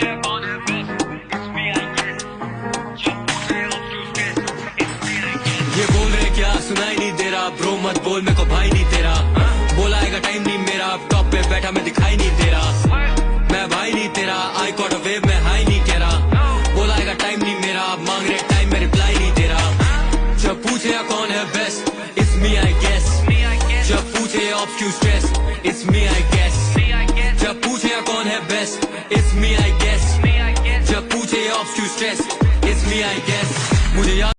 ये बोल रहे क्या सुनाई नहीं दे रहा, ब्रो मत बोल मेरे को भाई नहीं तेरा, बोला आएगा टाइम नहीं मेरा, टॉप पे बैठा मैं दिखाई नहीं दे रहा, मैं भाई नहीं तेरा, आई कॉट अ वेव मैं हाई नहीं कह रहा, बोला आएगा टाइम नहीं मेरा, मांग रहे टाइम मैं रिप्लाई नहीं दे रहा, जब पूछे कौन है best it's me I guess, जब पूछे ऑफ क्यों stress it's me I guess, जब पूछे कौन है best it's me I guess, जब पूछे ऑफ क्यों stress it's me I guess, मुझे याद